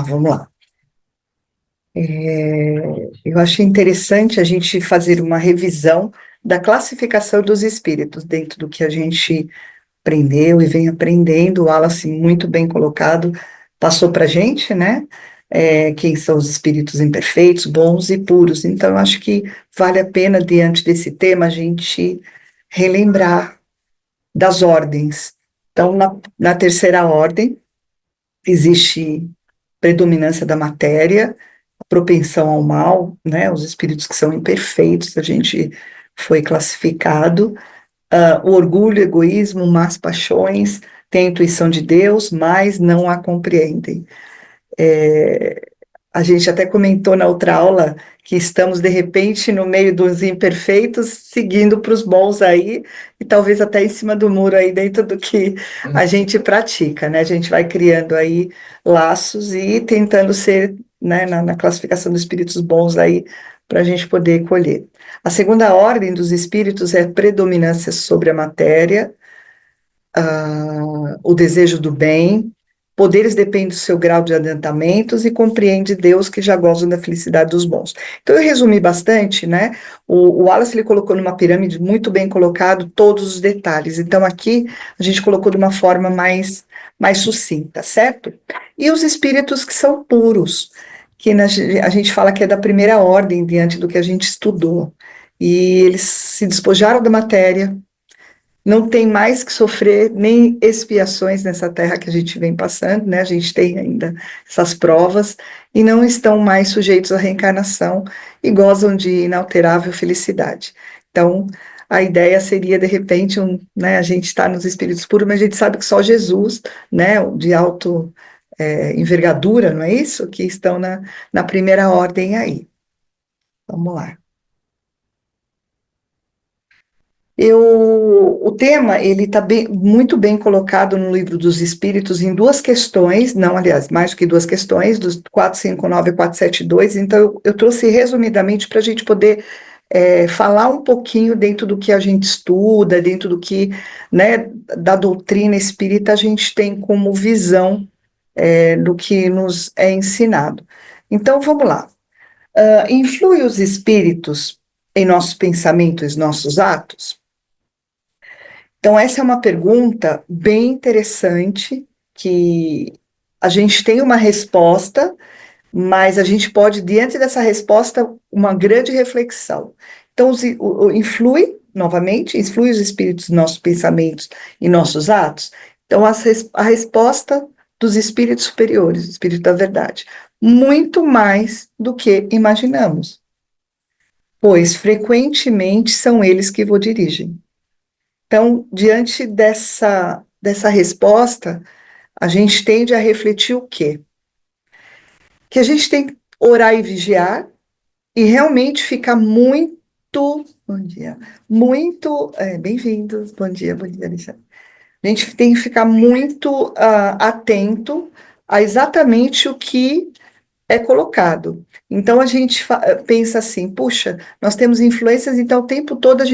Vamos lá. Eu achei interessante a gente fazer uma revisão da classificação dos espíritos dentro do que a gente aprendeu e vem aprendendo. O Wallace, muito bem colocado, passou para a gente, né? Quem são os espíritos imperfeitos, bons e puros. Então, eu acho que vale a pena, diante desse tema, a gente relembrar das ordens. Então, na terceira ordem, existe predominância da matéria, propensão ao mal, né? Os espíritos que são imperfeitos, a gente foi classificado. O orgulho, egoísmo, más paixões, têm a intuição de Deus, mas não a compreendem. A gente até comentou na outra aula que estamos, de repente, no meio dos imperfeitos, seguindo para os bons aí, e talvez até em cima do muro aí, dentro do que a gente pratica, né? A gente vai criando aí laços e tentando ser, né, na classificação dos espíritos bons aí, para a gente poder colher. A segunda ordem dos espíritos é predominância sobre a matéria, o desejo do bem, poderes dependem do seu grau de adiantamentos e compreende Deus que já goza da felicidade dos bons. Então eu resumi bastante, né? O Wallace ele colocou numa pirâmide muito bem colocado todos os detalhes. Então aqui a gente colocou de uma forma mais sucinta, certo? E os espíritos que são puros, que a gente fala que é da primeira ordem diante do que a gente estudou. E eles se despojaram da matéria, não tem mais que sofrer nem expiações nessa terra que a gente vem passando, né? A gente tem ainda essas provas e não estão mais sujeitos à reencarnação e gozam de inalterável felicidade. Então, a ideia seria, de repente, né, a gente está nos espíritos puros, mas a gente sabe que só Jesus, né, de alto envergadura, não é isso? Que estão na primeira ordem aí. Vamos lá. O tema, ele está muito bem colocado no Livro dos Espíritos em duas questões, não, aliás, mais do que duas questões, dos 459 e 472, então eu trouxe resumidamente para a gente poder falar um pouquinho dentro do que a gente estuda, dentro do que, né, da doutrina espírita a gente tem como visão do que nos é ensinado. Então, vamos lá. Influi os espíritos em nossos pensamentos, nossos atos? Então, essa é uma pergunta bem interessante, que a gente tem uma resposta, mas a gente pode, diante dessa resposta, uma grande reflexão. Então, influi, novamente, influi os espíritos nos nossos pensamentos e nossos atos? Então, a resposta dos espíritos superiores, espírito da verdade, muito mais do que imaginamos, pois frequentemente são eles que vos dirigem. Então, diante dessa resposta, a gente tende a refletir o quê? Que a gente tem que orar e vigiar e realmente ficar muito, bom dia, muito, bem-vindos, bom dia, Alexandre. A gente tem que ficar muito atento a exatamente o que é colocado. Então a gente pensa assim, puxa, nós temos influências, então o tempo todo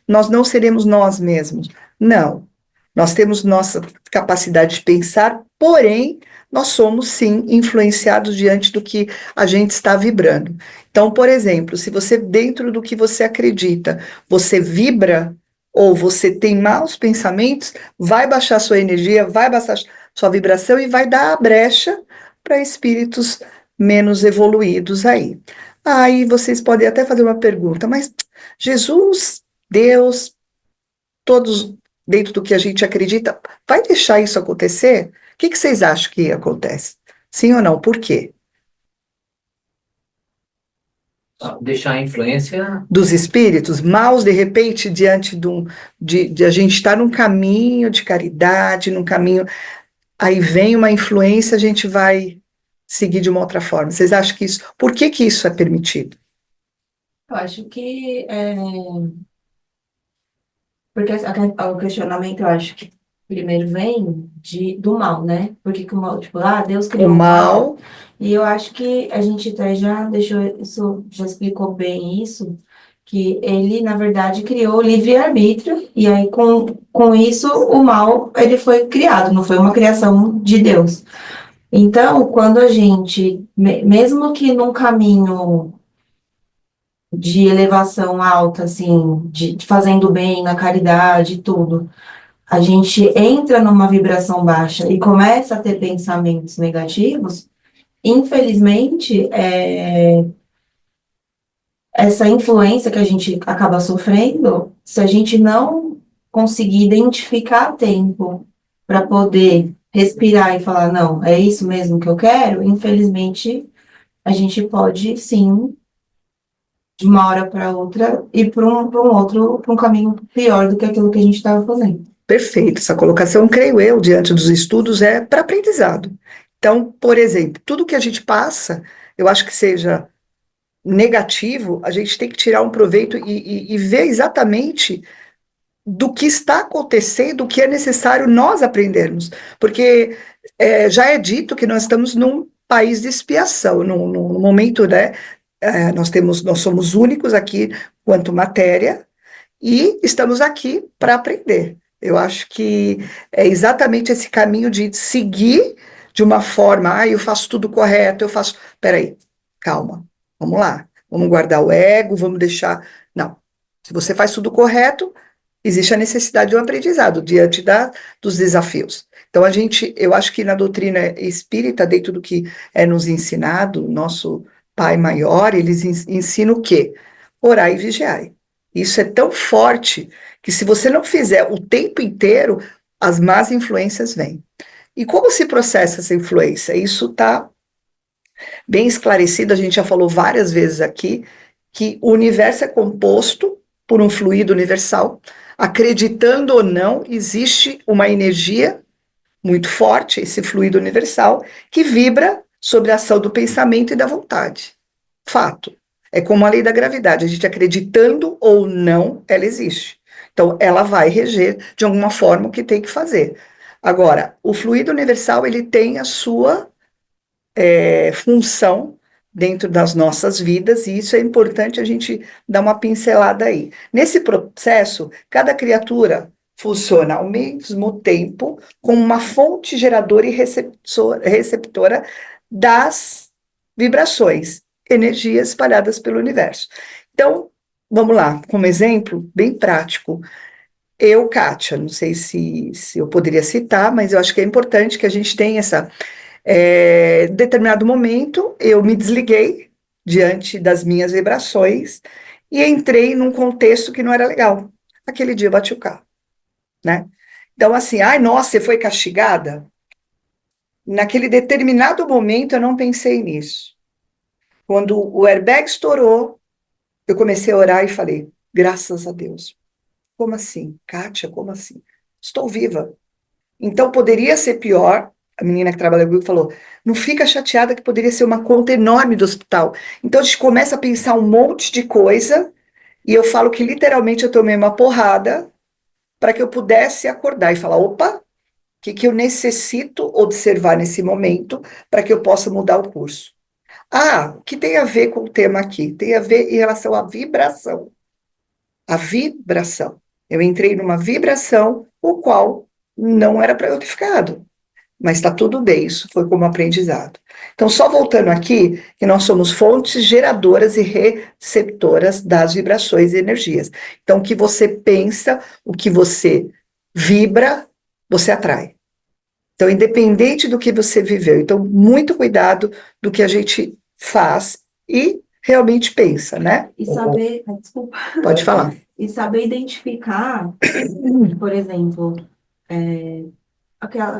nós não seremos nós mesmos. Não, nós temos nossa capacidade de pensar, porém nós somos sim influenciados diante do que a gente está vibrando. Então, por exemplo, se você dentro do que você acredita, você vibra ou você tem maus pensamentos, vai baixar sua energia, vai baixar sua vibração e vai dar a brecha para espíritos menos evoluídos aí. Aí vocês podem até fazer uma pergunta, mas Jesus, Deus, todos dentro do que a gente acredita, vai deixar isso acontecer? O que vocês acham que acontece? Sim ou não? Por quê? Deixar a influência. Dos espíritos maus, de repente, diante de a gente estar num caminho de caridade, num caminho, aí vem uma influência, a gente vai seguir de uma outra forma. Vocês acham que isso, por que isso é permitido? Eu acho que porque o questionamento eu acho que primeiro vem do mal, né? Porque que o mal, tipo, Deus O criou o mal. mal, E eu acho que a gente até já deixou isso, já explicou bem isso, que ele, na verdade, criou o livre-arbítrio, e aí com isso o mal ele foi criado, não foi uma criação de Deus. Então, quando a gente, mesmo que num caminho de elevação alta, assim, de fazendo bem na caridade e tudo, a gente entra numa vibração baixa e começa a ter pensamentos negativos, infelizmente, essa influência que a gente acaba sofrendo, se a gente não conseguir identificar a tempo para poder respirar e falar, não, é isso mesmo que eu quero, infelizmente, a gente pode, sim, de uma hora para outra, ir para um caminho pior do que aquilo que a gente estava fazendo. Perfeito, essa colocação, creio eu, diante dos estudos, é para aprendizado. Então, por exemplo, tudo que a gente passa, eu acho que seja negativo, a gente tem que tirar um proveito e ver exatamente do que está acontecendo, o que é necessário nós aprendermos. Porque já é dito que nós estamos num país de expiação, num momento, né? Nós somos únicos aqui quanto matéria, e estamos aqui para aprender. Eu acho que é exatamente esse caminho de seguir de uma forma, eu faço tudo correto, eu faço. Peraí, calma, vamos lá, vamos guardar o ego, vamos deixar. Não, se você faz tudo correto, existe a necessidade de um aprendizado diante dos desafios. Então, eu acho que na doutrina espírita, dentro do que é nos ensinado, nosso Pai Maior, eles ensinam o quê? Orai e vigiai. Isso é tão forte que se você não fizer o tempo inteiro, as más influências vêm. E como se processa essa influência? Isso está bem esclarecido, a gente já falou várias vezes aqui, que o universo é composto por um fluido universal. Acreditando ou não, existe uma energia muito forte, esse fluido universal, que vibra sobre a ação do pensamento e da vontade. Fato. É como a lei da gravidade, a gente acreditando ou não, ela existe. Então, ela vai reger de alguma forma o que tem que fazer. Agora, o fluido universal, ele tem a sua função dentro das nossas vidas, e isso é importante a gente dar uma pincelada aí. Nesse processo, cada criatura funciona ao mesmo tempo como uma fonte geradora e receptora das vibrações, energias espalhadas pelo universo. Então, vamos lá, como exemplo bem prático. Eu, Kátia, não sei se eu poderia citar, mas eu acho que é importante que a gente tenha essa em determinado momento, eu me desliguei diante das minhas vibrações e entrei num contexto que não era legal. Aquele dia eu bati o carro, né? Então, assim, ai, nossa, você foi castigada? Naquele determinado momento eu não pensei nisso. Quando o airbag estourou, eu comecei a orar e falei, graças a Deus. Como assim? Kátia, como assim? Estou viva. Então, poderia ser pior. A menina que trabalha comigo falou: não fica chateada que poderia ser uma conta enorme do hospital. Então, a gente começa a pensar um monte de coisa, e eu falo que literalmente eu tomei uma porrada para que eu pudesse acordar e falar: opa, o que eu necessito observar nesse momento para que eu possa mudar o curso? Ah, o que tem a ver com o tema aqui? Tem a ver em relação à vibração. A vibração. Eu entrei numa vibração, o qual não era para eu ter ficado. Mas está tudo bem, isso foi como aprendizado. Então, só voltando aqui, que nós somos fontes geradoras e receptoras das vibrações e energias. Então, o que você pensa, o que você vibra, você atrai. Então, independente do que você viveu. Então, muito cuidado do que a gente faz e realmente pensa, né? E saber, desculpa, Pode falar. e saber identificar, por exemplo,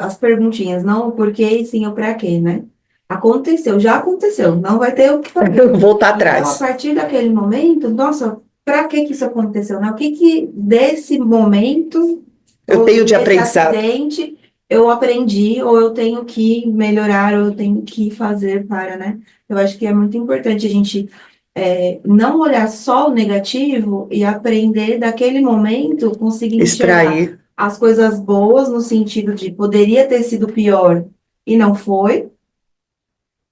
as perguntinhas, não o porquê e sim o para quê, né? Aconteceu, já aconteceu, não vai ter o que fazer. Voltar Então, a atrás. partir daquele momento, nossa, para que isso aconteceu, né? O que que desse momento, Eu ou tenho de desse aprendizado. acidente, eu aprendi, ou eu tenho que melhorar, ou eu tenho que fazer para, né? Eu acho que é muito importante a gente não olhar só o negativo e aprender daquele momento, conseguir enxergar Extrair. as coisas boas no sentido de poderia ter sido pior e não foi,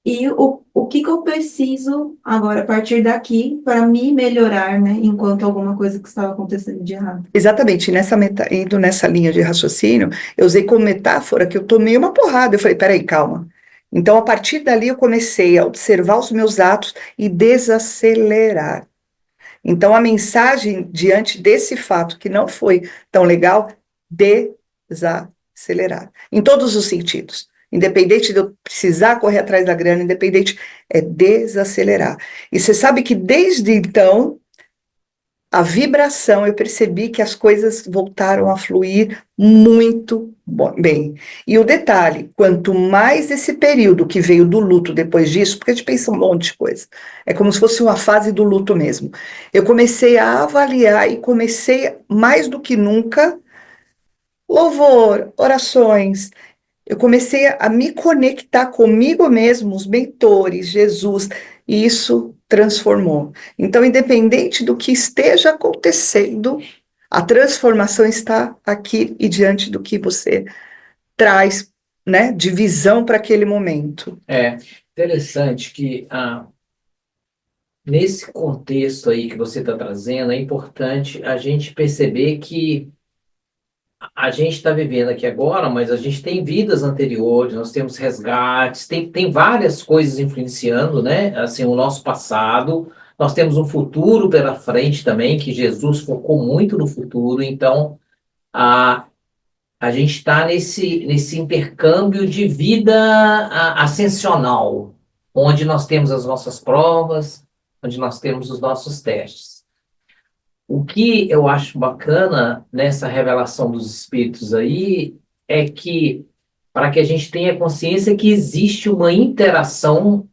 e o que que eu preciso agora a partir daqui para me melhorar, né, enquanto alguma coisa que estava acontecendo de errado. Exatamente, indo nessa linha de raciocínio, eu usei como metáfora que eu tomei uma porrada. Eu falei, peraí, calma. Então, a partir dali, eu comecei a observar os meus atos e desacelerar. Então, a mensagem diante desse fato que não foi tão legal, desacelerar. Em todos os sentidos. Independente de eu precisar correr atrás da grana, independente, é desacelerar. E você sabe que desde então, a vibração, eu percebi que as coisas voltaram a fluir muito bem. E o detalhe, quanto mais esse período que veio do luto depois disso, porque a gente pensa um monte de coisa, é como se fosse uma fase do luto mesmo. Eu comecei a avaliar e comecei, mais do que nunca, louvor, orações, eu comecei a me conectar comigo mesmo, os mentores, Jesus, e isso transformou. Então, independente do que esteja acontecendo, a transformação está aqui e diante do que você traz, né, de visão para aquele momento. É interessante que nesse contexto aí que você está trazendo, é importante a gente perceber que a gente está vivendo aqui agora, mas a gente tem vidas anteriores, nós temos resgates, tem várias coisas influenciando, né? Assim, o nosso passado, nós temos um futuro pela frente também, que Jesus focou muito no futuro, então a, a gente está nesse intercâmbio de vida ascensional, onde nós temos as nossas provas, onde nós temos os nossos testes. O que eu acho bacana nessa revelação dos espíritos aí é que, para que a gente tenha consciência que existe uma interação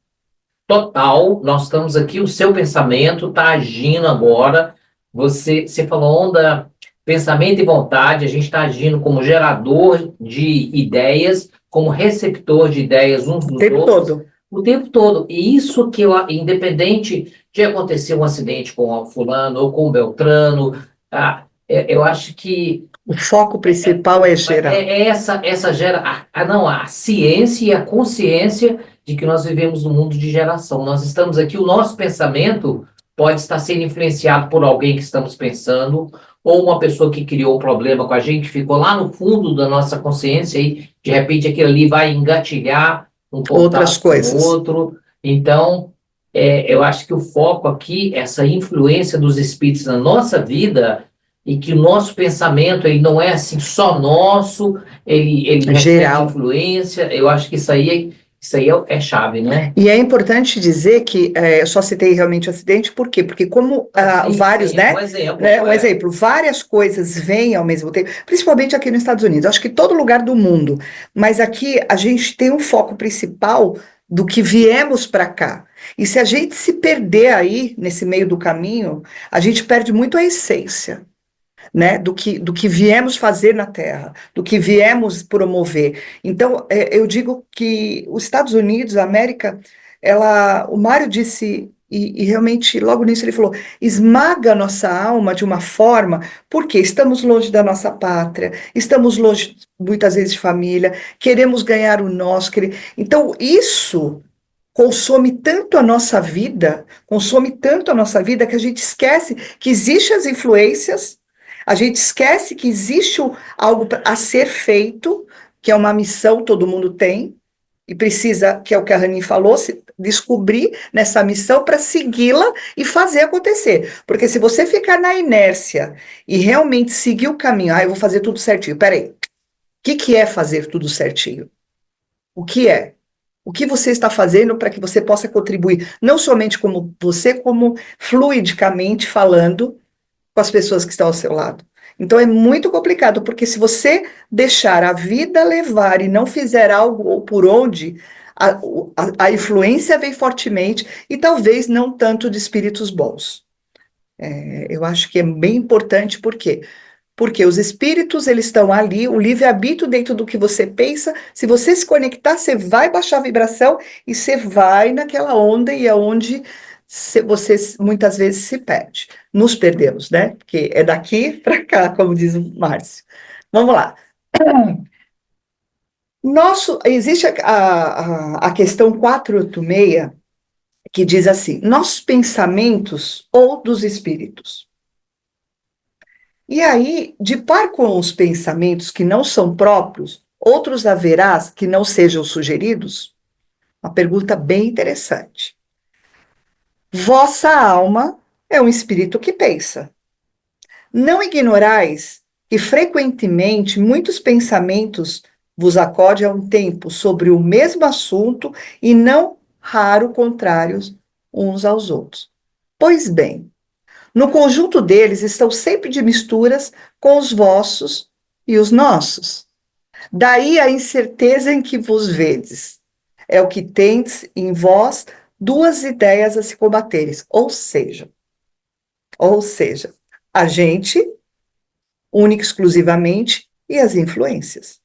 total, nós estamos aqui, o seu pensamento está agindo agora, você falou onda, pensamento e vontade, a gente está agindo como gerador de ideias, como receptor de ideias uns O dos tempo outros, todo. o tempo todo. E isso que eu, independente de acontecer um acidente com o fulano ou com o Beltrano, eu acho que O foco principal é gerar. essa gera, não, a ciência e a consciência de que nós vivemos num mundo de geração. Nós estamos aqui, o nosso pensamento pode estar sendo influenciado por alguém que estamos pensando, ou uma pessoa que criou um problema com a gente, ficou lá no fundo da nossa consciência e, de repente, aquilo ali vai engatilhar um Outras contato com o coisas. outro. Então, eu acho que o foco aqui, essa influência dos espíritos na nossa vida, e que o nosso pensamento ele não é assim só nosso, ele recebe Geral. influência. Eu acho que isso aí é chave, né? E é importante dizer que eu só citei realmente o acidente, por quê? Porque como Sim, vários, sim, um né, exemplo. um exemplo, várias coisas vêm ao mesmo tempo, principalmente aqui nos Estados Unidos, acho que todo lugar do mundo, mas aqui a gente tem um foco principal do que viemos para cá. E se a gente se perder aí, nesse meio do caminho, a gente perde muito a essência, né, do que viemos fazer na Terra, do que viemos promover. Então, eu digo que os Estados Unidos, a América, o Mário disse, e realmente logo nisso ele falou, esmaga a nossa alma de uma forma, porque estamos longe da nossa pátria, estamos longe muitas vezes de família, queremos ganhar o nosso, então isso consome tanto a nossa vida que a gente esquece que existem as influências, a gente esquece que existe algo a ser feito, que é uma missão todo mundo tem, e precisa, que é o que a Rani falou, se descobrir nessa missão para segui-la e fazer acontecer. Porque se você ficar na inércia e realmente seguir o caminho, eu vou fazer tudo certinho. Peraí, o que é fazer tudo certinho? O que é? O que você está fazendo para que você possa contribuir, não somente como você, como fluidicamente falando com as pessoas que estão ao seu lado. Então é muito complicado, porque se você deixar a vida levar e não fizer algo ou por onde, a influência vem fortemente e talvez não tanto de espíritos bons. Eu acho que é bem importante, por quê? Porque os espíritos, eles estão ali, o livre-arbítrio dentro do que você pensa, se você se conectar, você vai baixar a vibração e você vai naquela onda e é onde você muitas vezes se perde. Nos perdemos, né? Porque é daqui para cá, como diz o Márcio. Vamos lá. Existe a questão 486, que diz assim, nossos pensamentos ou dos espíritos. E aí, de par com os pensamentos que não são próprios, outros haverás que não sejam sugeridos? Uma pergunta bem interessante. Vossa alma é um espírito que pensa. Não ignorais que frequentemente muitos pensamentos vos acodem a um tempo sobre o mesmo assunto e não raro contrários uns aos outros. Pois bem, no conjunto deles estão sempre de misturas com os vossos e os nossos. Daí a incerteza em que vos vedes. É o que tendes em vós duas ideias a se combaterem. Ou seja, a gente, única e exclusivamente, e as influências.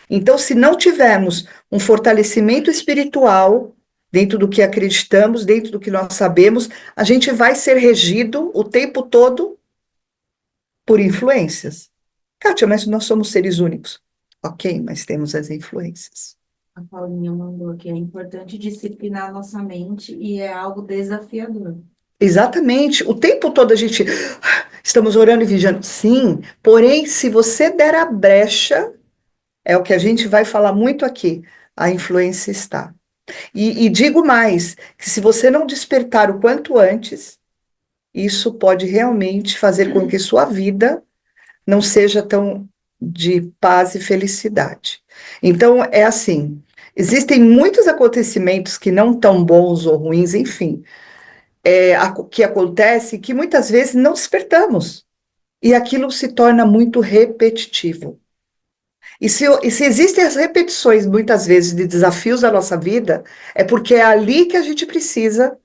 Então, se não tivermos um fortalecimento espiritual dentro do que acreditamos, dentro do que nós sabemos, a gente vai ser regido o tempo todo por influências. Kátia, mas nós somos seres únicos. Ok, mas temos as influências. A Paulinha mandou aqui, é importante disciplinar a nossa mente e é algo desafiador. Exatamente. O tempo todo a gente estamos orando e vigiando. Sim, porém, se você der a brecha, é o que a gente vai falar muito aqui, a influência está. E digo mais, que se você não despertar o quanto antes, isso pode realmente fazer com que sua vida não seja tão de paz e felicidade. Então, é assim, existem muitos acontecimentos que não tão bons ou ruins, enfim, que acontece que muitas vezes não despertamos. E aquilo se torna muito repetitivo. E se existem as repetições, muitas vezes, de desafios da nossa vida, é porque é ali que a gente precisa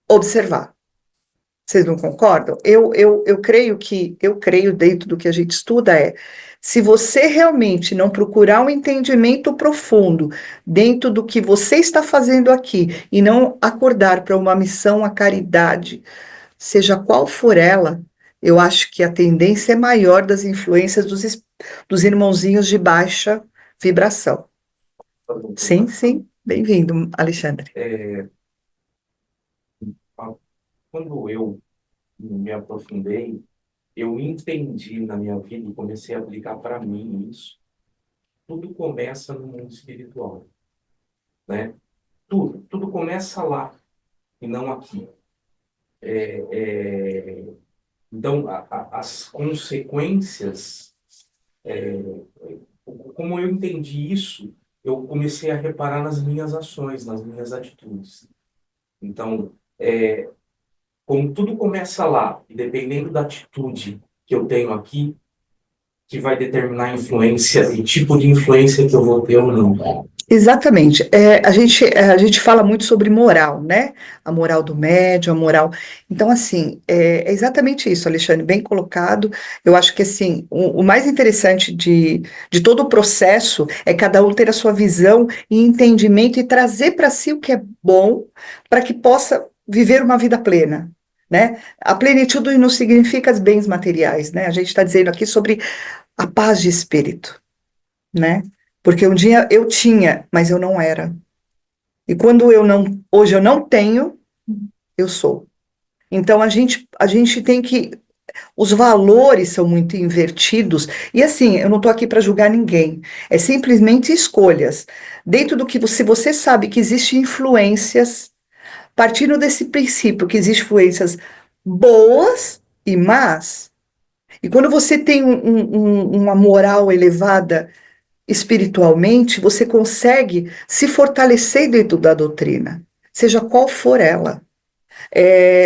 observar. Vocês não concordam? Eu creio dentro do que a gente estuda se você realmente não procurar um entendimento profundo dentro do que você está fazendo aqui e não acordar para uma missão, a caridade, seja qual for ela, eu acho que a tendência é maior das influências dos irmãozinhos de baixa vibração. Sim, sim. Bem-vindo, Alexandre. Quando eu me aprofundei, eu entendi na minha vida e comecei a aplicar para mim isso. Tudo começa no mundo espiritual, né? Tudo começa lá e não aqui. Então, as consequências, como eu entendi isso, eu comecei a reparar nas minhas ações, nas minhas atitudes. Então, como tudo começa lá, e dependendo da atitude que eu tenho aqui, que vai determinar a influência, o tipo de influência que eu vou ter ou não. Exatamente. A gente fala muito sobre moral, né? A moral do médium, a moral. Então, assim, é exatamente isso, Alexandre, bem colocado. Eu acho que, assim, o mais interessante de todo o processo é cada um ter a sua visão e entendimento e trazer para si o que é bom para que possa viver uma vida plena, né? A plenitude não significa os bens materiais, né? A gente está dizendo aqui sobre a paz de espírito, né? Porque um dia eu tinha, mas eu não era. E quando hoje eu não tenho, eu sou. Então a gente tem que, os valores são muito invertidos. E assim, eu não estou aqui para julgar ninguém. É simplesmente escolhas. Dentro do que você sabe que existem influências, partindo desse princípio que existem influências boas e más. E quando você tem uma moral elevada espiritualmente, você consegue se fortalecer dentro da doutrina, seja qual for ela.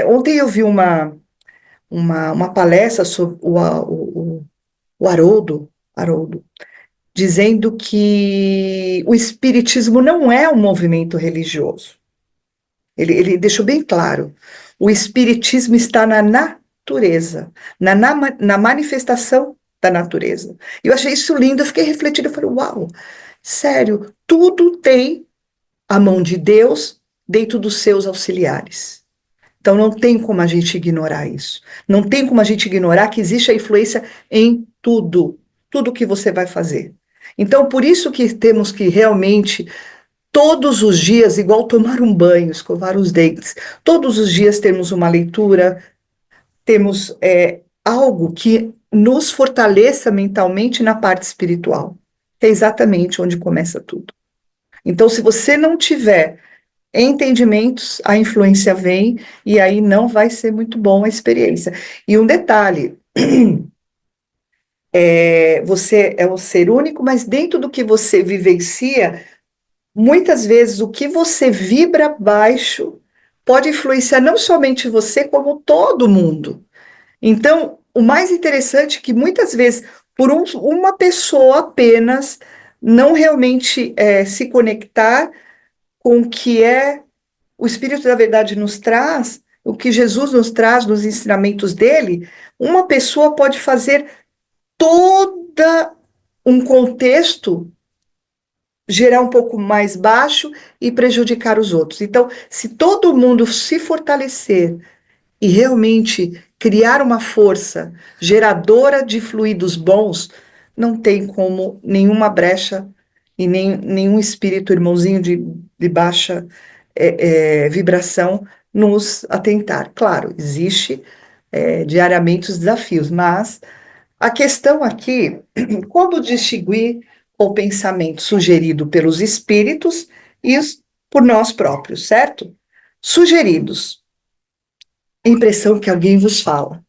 Ontem eu vi uma palestra sobre o Haroldo, dizendo que o espiritismo não é um movimento religioso. Ele deixou bem claro. O espiritismo está na natureza, na manifestação da natureza. Eu achei isso lindo, eu fiquei refletindo, eu falei, uau, sério, tudo tem a mão de Deus dentro dos seus auxiliares. Então não tem como a gente ignorar isso. Não tem como a gente ignorar que existe a influência em tudo que você vai fazer. Então, por isso que temos que realmente todos os dias, igual tomar um banho, escovar os dentes, todos os dias temos uma leitura, temos algo que nos fortaleça mentalmente na parte espiritual. É exatamente onde começa tudo. Então, se você não tiver entendimentos, a influência vem e aí não vai ser muito bom a experiência. E um detalhe, você é um ser único, mas dentro do que você vivencia, muitas vezes o que você vibra baixo pode influenciar não somente você, como todo mundo. Então, o mais interessante é que muitas vezes, por uma pessoa apenas, não realmente se conectar com o que o Espírito da Verdade nos traz, o que Jesus nos traz nos ensinamentos dele, uma pessoa pode fazer toda um contexto gerar um pouco mais baixo e prejudicar os outros. Então, se todo mundo se fortalecer e realmente criar uma força geradora de fluidos bons, não tem como nenhuma brecha e nenhum espírito irmãozinho de baixa vibração nos atentar. Claro, existe diariamente os desafios, mas a questão aqui, como distinguir o pensamento sugerido pelos espíritos e por nós próprios, certo? Sugeridos, a impressão que alguém vos fala.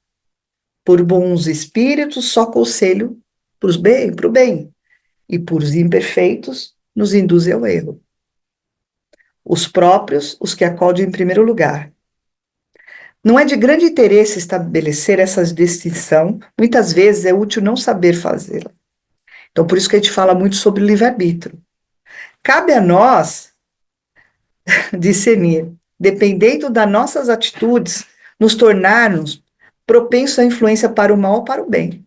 Por bons espíritos, só conselho para o bem, e por os imperfeitos, nos induzem ao erro. Os próprios, os que acodem em primeiro lugar. Não é de grande interesse estabelecer essa distinção, muitas vezes é útil não saber fazê-la. Então, por isso que a gente fala muito sobre livre-arbítrio. Cabe a nós discernir, dependendo das nossas atitudes, nos tornarmos propensos à influência para o mal ou para o bem.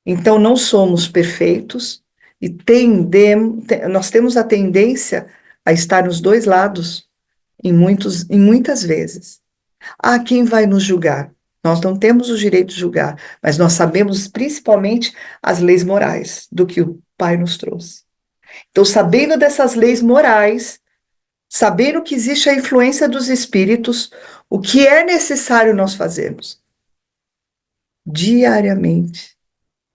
Então, não somos perfeitos e nós temos a tendência a estar nos dois lados em muitas vezes. Ah, quem vai nos julgar? Nós não temos o direito de julgar, mas nós sabemos principalmente as leis morais do que o Pai nos trouxe. Então, sabendo dessas leis morais, sabendo que existe a influência dos espíritos, o que é necessário nós fazermos? Diariamente,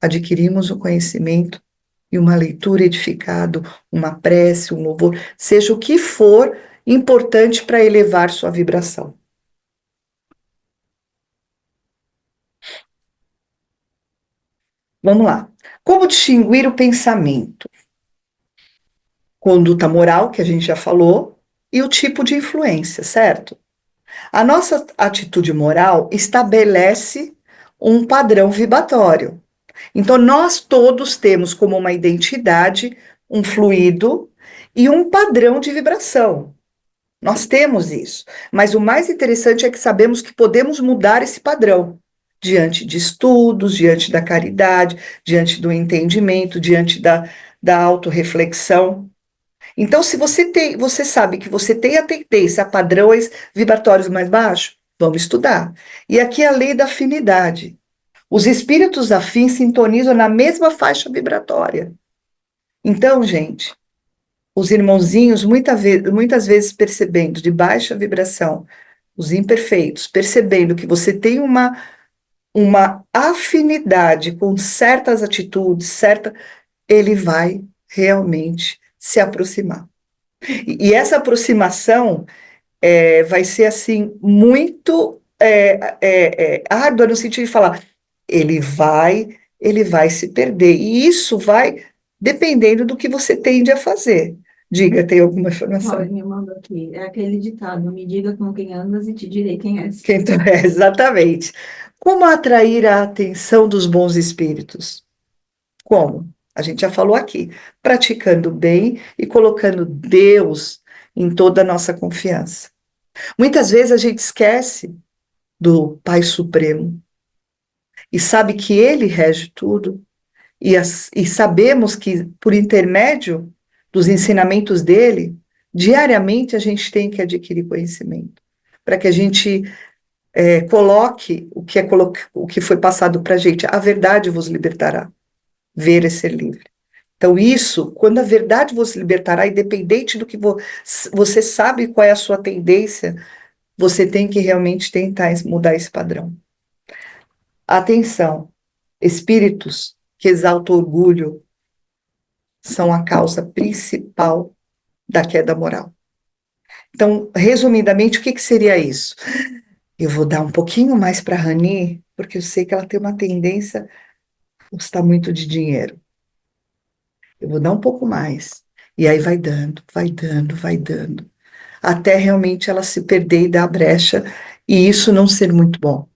adquirimos o conhecimento e uma leitura edificada, uma prece, um louvor, seja o que for importante para elevar sua vibração. Vamos lá. Como distinguir o pensamento? Conduta moral, que a gente já falou, e o tipo de influência, certo? A nossa atitude moral estabelece um padrão vibratório. Então, nós todos temos como uma identidade, um fluido e um padrão de vibração. Nós temos isso. Mas o mais interessante é que sabemos que podemos mudar esse padrão diante de estudos, diante da caridade, diante do entendimento, diante da autorreflexão. Então, se você sabe que você tem a tendência a padrões vibratórios mais baixos, vamos estudar. E aqui é a lei da afinidade. Os espíritos afins sintonizam na mesma faixa vibratória. Então, gente, os irmãozinhos, muitas vezes percebendo de baixa vibração, os imperfeitos, percebendo que você tem uma afinidade com certas atitudes, ele vai realmente se aproximar. E essa aproximação vai ser assim muito árdua no sentido de falar, ele vai se perder. E isso vai dependendo do que você tende a fazer. Diga, tem alguma informação? Olha, me mandou aqui. É aquele ditado: me diga com quem andas e te direi quem és. Exatamente. Como atrair a atenção dos bons espíritos? Como? A gente já falou aqui, praticando bem e colocando Deus em toda a nossa confiança. Muitas vezes a gente esquece do Pai Supremo e sabe que Ele rege tudo, e sabemos que, por intermédio dos ensinamentos dele, diariamente a gente tem que adquirir conhecimento, para que a gente coloque o que foi passado para a gente. A verdade vos libertará, ver e ser livre. Então, isso, quando a verdade vos libertará, independente do que você sabe qual é a sua tendência, você tem que realmente tentar mudar esse padrão. Atenção, espíritos que exaltam orgulho são a causa principal da queda moral. Então, resumidamente, o que que seria isso? Eu vou dar um pouquinho mais para a Rani, porque eu sei que ela tem uma tendência a gostar muito de dinheiro. Eu vou dar um pouco mais. E aí vai dando, vai dando, vai dando. Até realmente ela se perder e dar a brecha, e isso não ser muito bom.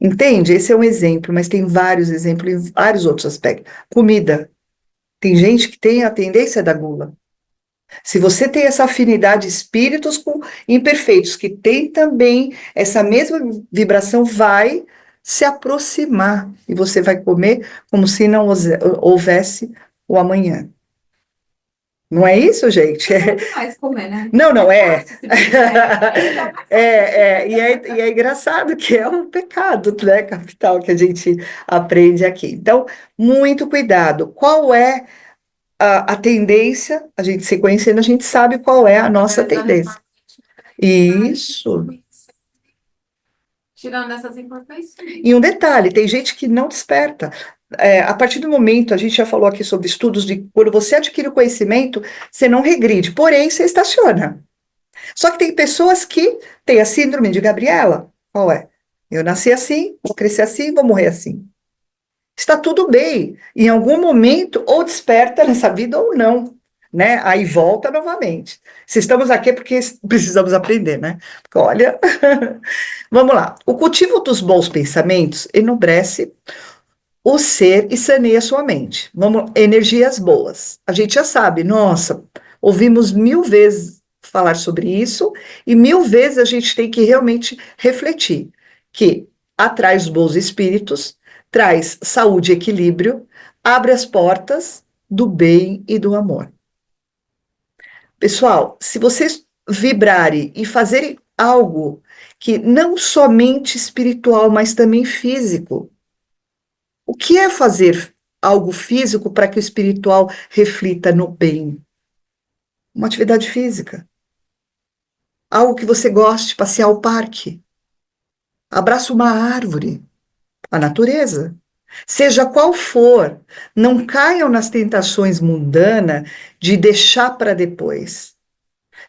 Entende? Esse é um exemplo, mas tem vários exemplos em vários outros aspectos. Comida. Tem gente que tem a tendência da gula. Se você tem essa afinidade, espíritos com imperfeitos, que tem também essa mesma vibração, vai se aproximar e você vai comer como se não houvesse o amanhã. Não é isso, gente? Mais comer, né? Não, não é. Fácil, se puder. E é engraçado que é um pecado, né, capital, que a gente aprende aqui. Então, muito cuidado. Qual é a tendência? A gente se conhecendo, a gente sabe qual é a nossa tendência. Isso. Tirando essas imperfeições. E um detalhe, tem gente que não desperta. A partir do momento, a gente já falou aqui sobre estudos de quando você adquire o conhecimento, você não regride, porém você estaciona. Só que tem pessoas que têm a síndrome de Gabriela. Qual é? Eu nasci assim, vou crescer assim, vou morrer assim. Está tudo bem. Em algum momento, ou desperta nessa vida ou não, né? Aí volta novamente. Se estamos aqui é porque precisamos aprender, né? Porque, olha, vamos lá. O cultivo dos bons pensamentos enobrece o ser e saneia sua mente. Vamos, energias boas. A gente já sabe, nossa, ouvimos 1000 vezes falar sobre isso e 1000 vezes a gente tem que realmente refletir que atrai os bons espíritos, traz saúde e equilíbrio, abre as portas do bem e do amor. Pessoal, se vocês vibrarem e fazerem algo que não somente espiritual, mas também físico, o que é fazer algo físico para que o espiritual reflita no bem? Uma atividade física. Algo que você goste, passear ao parque. Abraça uma árvore, a natureza. Seja qual for, não caiam nas tentações mundanas de deixar para depois.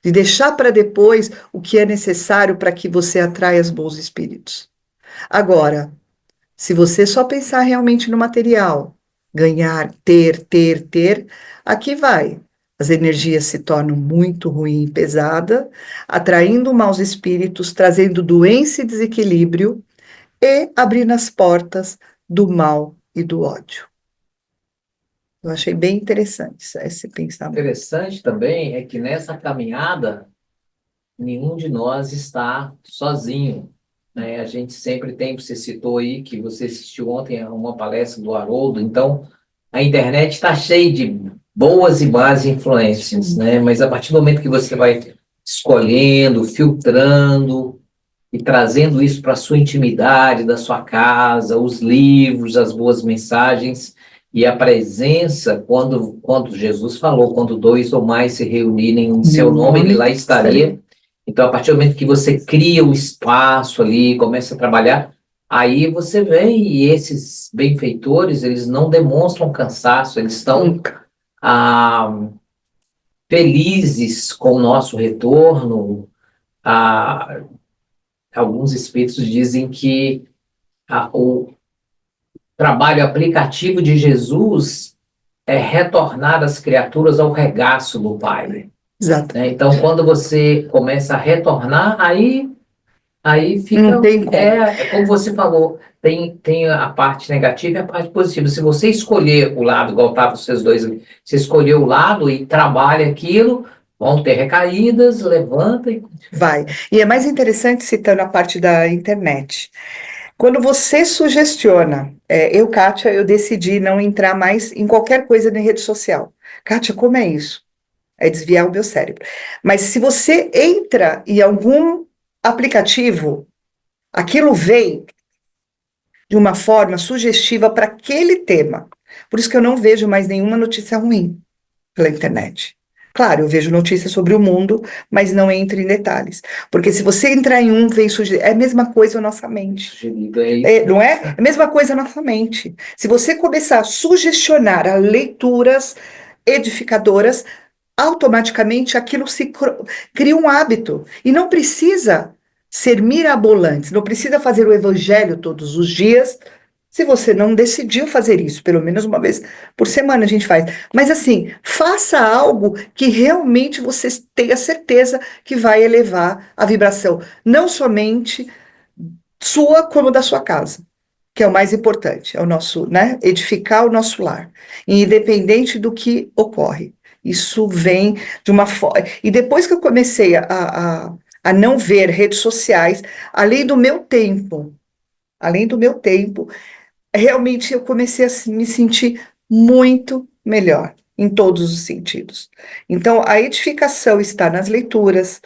De deixar para depois o que é necessário para que você atraia os bons espíritos. Agora, se você só pensar realmente no material, ganhar, ter, aqui vai. As energias se tornam muito ruim e pesada, atraindo maus espíritos, trazendo doença e desequilíbrio e abrindo as portas do mal e do ódio. Eu achei bem interessante esse pensamento. Interessante também é que nessa caminhada, nenhum de nós está sozinho, né? A gente sempre tem, você citou aí que você assistiu ontem a uma palestra do Haroldo, então a internet está cheia de boas e más influências, né? Mas a partir do momento que você vai escolhendo, filtrando e trazendo isso para a sua intimidade, da sua casa, os livros, as boas mensagens e a presença, quando Jesus falou, quando dois ou mais se reunirem em seu nome, ele lá estaria. Então, a partir do momento que você cria o espaço ali, começa a trabalhar, aí você vê e esses benfeitores, eles não demonstram cansaço, eles estão felizes com o nosso retorno. Alguns espíritos dizem que o trabalho aplicativo de Jesus é retornar as criaturas ao regaço do Pai. Exato. Né? Então, quando você começa a retornar, aí fica. Não tem como. Como você falou, tem a parte negativa e a parte positiva. Se você escolher o lado, igual estavam vocês dois ali, você escolher o lado e trabalha aquilo, vão ter recaídas, levanta e. Vai. E é mais interessante citando a parte da internet. Quando você sugestiona, Kátia, eu decidi não entrar mais em qualquer coisa na rede social. Kátia, como é isso? É desviar o meu cérebro. Mas se você entra em algum aplicativo, aquilo vem de uma forma sugestiva para aquele tema. Por isso que eu não vejo mais nenhuma notícia ruim pela internet. Claro, eu vejo notícias sobre o mundo, mas não entro em detalhes. Porque se você entrar em um, vem sugerir. É a mesma coisa na nossa mente. Não é? É a mesma coisa na nossa mente. Se você começar a sugestionar a leituras edificadoras, automaticamente aquilo cria um hábito. E não precisa ser mirabolante, não precisa fazer o evangelho todos os dias, se você não decidiu fazer isso, pelo menos uma vez por semana a gente faz. Mas assim, faça algo que realmente você tenha certeza que vai elevar a vibração, não somente sua, como da sua casa, que é o mais importante, é o nosso, né, edificar o nosso lar, independente do que ocorre. Isso vem de uma forma. E depois que eu comecei a não ver redes sociais, além do meu tempo, além do meu tempo, realmente eu comecei a me sentir muito melhor em todos os sentidos. Então, a edificação está nas leituras,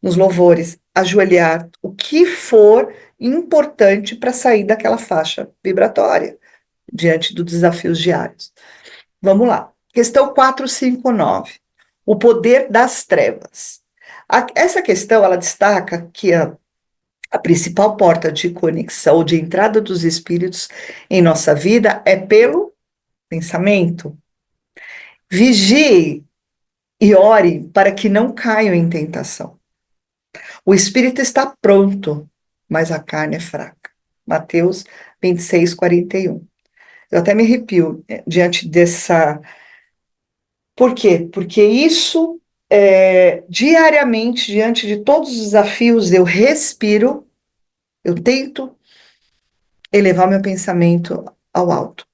nos louvores, ajoelhar, o que for importante para sair daquela faixa vibratória diante dos desafios diários. Vamos lá. Questão 459. O poder das trevas. Essa questão, ela destaca que a principal porta de conexão, ou de entrada dos espíritos em nossa vida é pelo pensamento. Vigie e ore para que não caiam em tentação. O espírito está pronto, mas a carne é fraca. Mateus 26, 41. Eu até me arrepio diante dessa. Por quê? Porque isso, diariamente, diante de todos os desafios, eu respiro, eu tento elevar meu pensamento ao alto.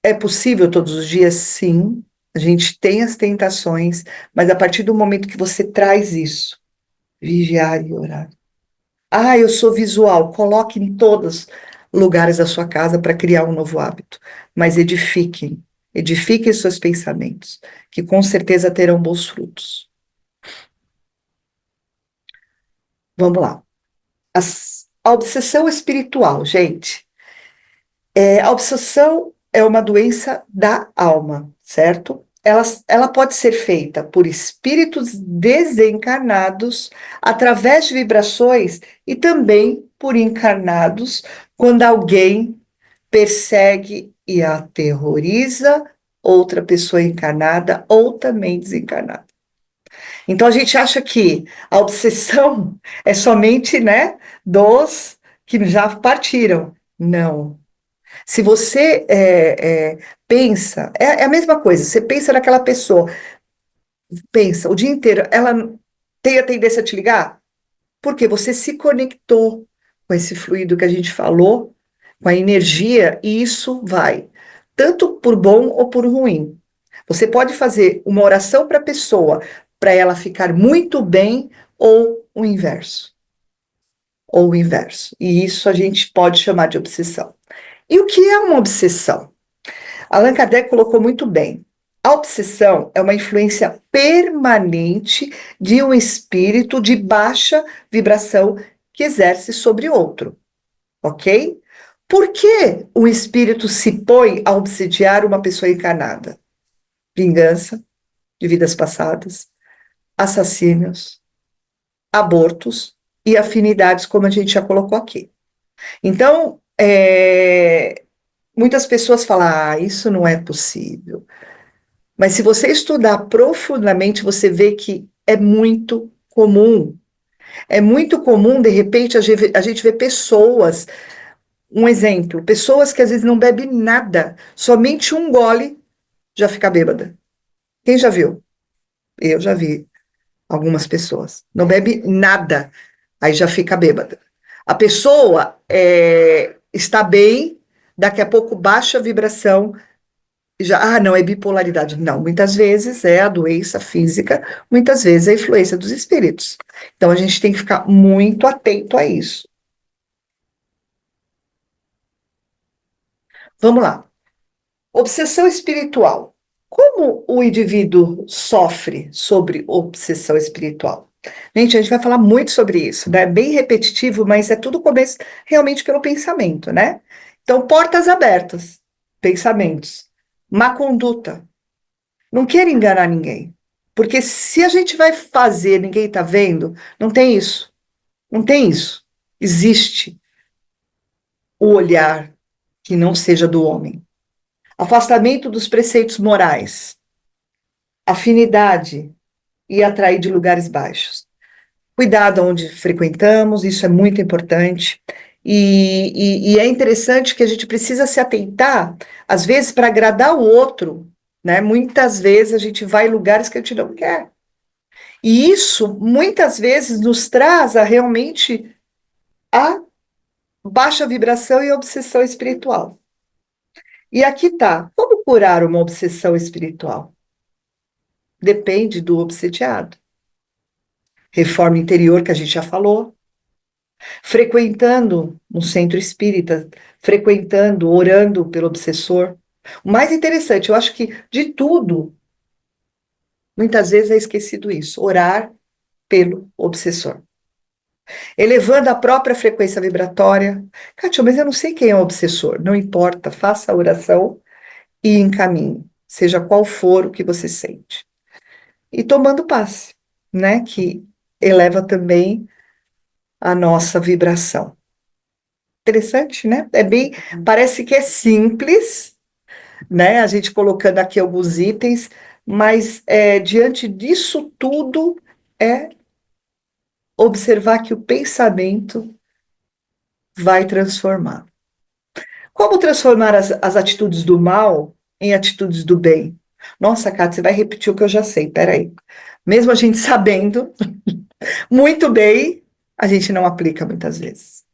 É possível todos os dias? Sim. A gente tem as tentações, mas a partir do momento que você traz isso, vigiar e orar. Ah, eu sou visual. Coloque em todos os lugares da sua casa para criar um novo hábito. Mas edifiquem seus pensamentos, que com certeza terão bons frutos. Vamos lá. A obsessão espiritual, gente. A obsessão é uma doença da alma, certo? Ela pode ser feita por espíritos desencarnados através de vibrações e também por encarnados, quando alguém persegue e aterroriza outra pessoa encarnada ou também desencarnada. Então a gente acha que a obsessão é somente, né, dos que já partiram. Não. Se você pensa, é a mesma coisa, você pensa naquela pessoa, pensa o dia inteiro, ela tem a tendência a te ligar? Porque você se conectou com esse fluido que a gente falou, com a energia, e isso vai, tanto por bom ou por ruim. Você pode fazer uma oração para a pessoa, para ela ficar muito bem, ou o inverso. Ou o inverso. E isso a gente pode chamar de obsessão. E o que é uma obsessão? Allan Kardec colocou muito bem. A obsessão é uma influência permanente de um espírito de baixa vibração que exerce sobre outro, ok? Por que o espírito se põe a obsidiar uma pessoa encarnada? Vingança de vidas passadas, assassínios, abortos e afinidades, como a gente já colocou aqui. Então, muitas pessoas falam, isso não é possível. Mas se você estudar profundamente, você vê que é muito comum. É muito comum, de repente, a gente vê pessoas, um exemplo, pessoas que às vezes não bebem nada, somente um gole já fica bêbada. Quem já viu? Eu já vi algumas pessoas. Não bebe nada, aí já fica bêbada. A pessoa está bem, daqui a pouco baixa a vibração, já, não, é bipolaridade. Não, muitas vezes é a doença física, muitas vezes é a influência dos espíritos. Então a gente tem que ficar muito atento a isso. Vamos lá. Obsessão espiritual. Como o indivíduo sofre sobre obsessão espiritual? Gente, a gente vai falar muito sobre isso, né? É bem repetitivo, mas é tudo começo realmente pelo pensamento, né? Então, portas abertas, pensamentos, má conduta. Não quero enganar ninguém. Porque se a gente vai fazer, ninguém está vendo, não tem isso. Não tem isso. Existe o olhar que não seja do homem. Afastamento dos preceitos morais. afinidade e atrair de lugares baixos. Cuidado onde frequentamos, isso é muito importante. E é interessante que a gente precisa se atentar, às vezes, para agradar o outro, né? Muitas vezes a gente vai em lugares que a gente não quer. E isso, muitas vezes, nos traz a realmente a baixa vibração e obsessão espiritual. E aqui tá, como curar uma obsessão espiritual? Depende do obsediado. Reforma interior, que a gente já falou, frequentando um centro espírita, frequentando, orando pelo obsessor. O mais interessante, eu acho que de tudo, muitas vezes é esquecido isso, orar pelo obsessor. Elevando a própria frequência vibratória. Kátia, mas eu não sei quem é o obsessor. Não importa, faça a oração e encaminhe, seja qual for o que você sente. E tomando passe, né, que eleva também a nossa vibração. Interessante, né? Parece que é simples, né? A gente colocando aqui alguns itens, mas diante disso tudo é observar que o pensamento vai transformar. Como transformar as atitudes do mal em atitudes do bem? Nossa, Cátia, você vai repetir o que eu já sei, peraí. Mesmo a gente sabendo muito bem, a gente não aplica muitas vezes.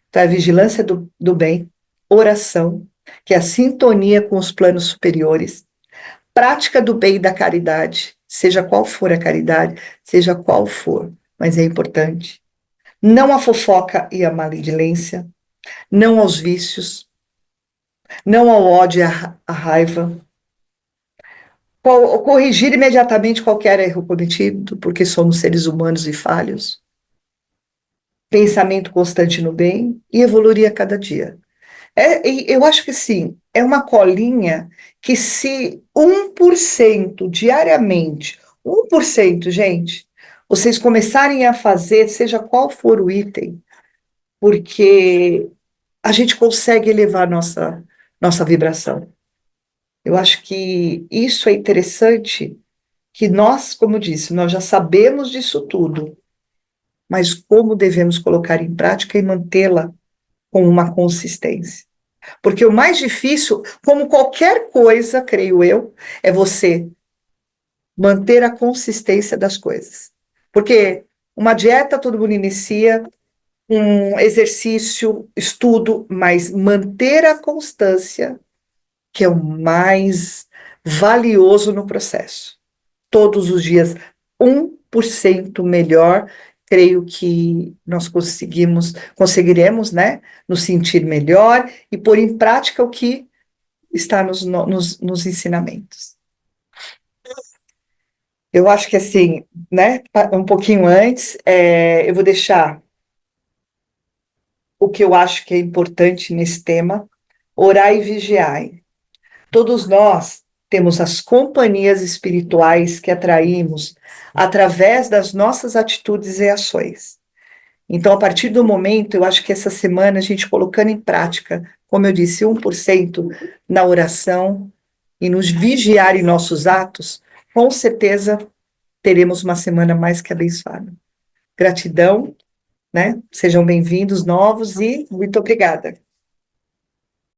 Então, é a vigilância do bem, oração, que é a sintonia com os planos superiores, prática do bem e da caridade, seja qual for a caridade, seja qual for, mas é importante. Não a fofoca e a maledilência, não aos vícios, não ao ódio e à raiva. Corrigir imediatamente qualquer erro cometido, porque somos seres humanos e falhos. Pensamento constante no bem e evoluir a cada dia. Eu acho que sim, é uma colinha que se 1% diariamente, 1%, gente, vocês começarem a fazer, seja qual for o item, porque a gente consegue elevar nossa vibração. Eu acho que isso é interessante, que nós, como disse, nós já sabemos disso tudo, mas como devemos colocar em prática e mantê-la com uma consistência. Porque o mais difícil, como qualquer coisa, creio eu, é você manter a consistência das coisas. Porque uma dieta todo mundo inicia, um exercício, estudo, mas manter a constância, que é o mais valioso no processo. Todos os dias, 1% melhor, creio que nós conseguiremos, né, nos sentir melhor e pôr em prática o que está nos ensinamentos. Eu acho que assim, né, um pouquinho antes, eu vou deixar o que eu acho que é importante nesse tema, orar e vigiar. Todos nós temos as companhias espirituais que atraímos através das nossas atitudes e ações. Então, a partir do momento, eu acho que essa semana a gente colocando em prática, como eu disse, 1% na oração e nos vigiar em nossos atos, com certeza teremos uma semana mais que abençoada. Gratidão, né? Sejam bem-vindos novos e muito obrigada.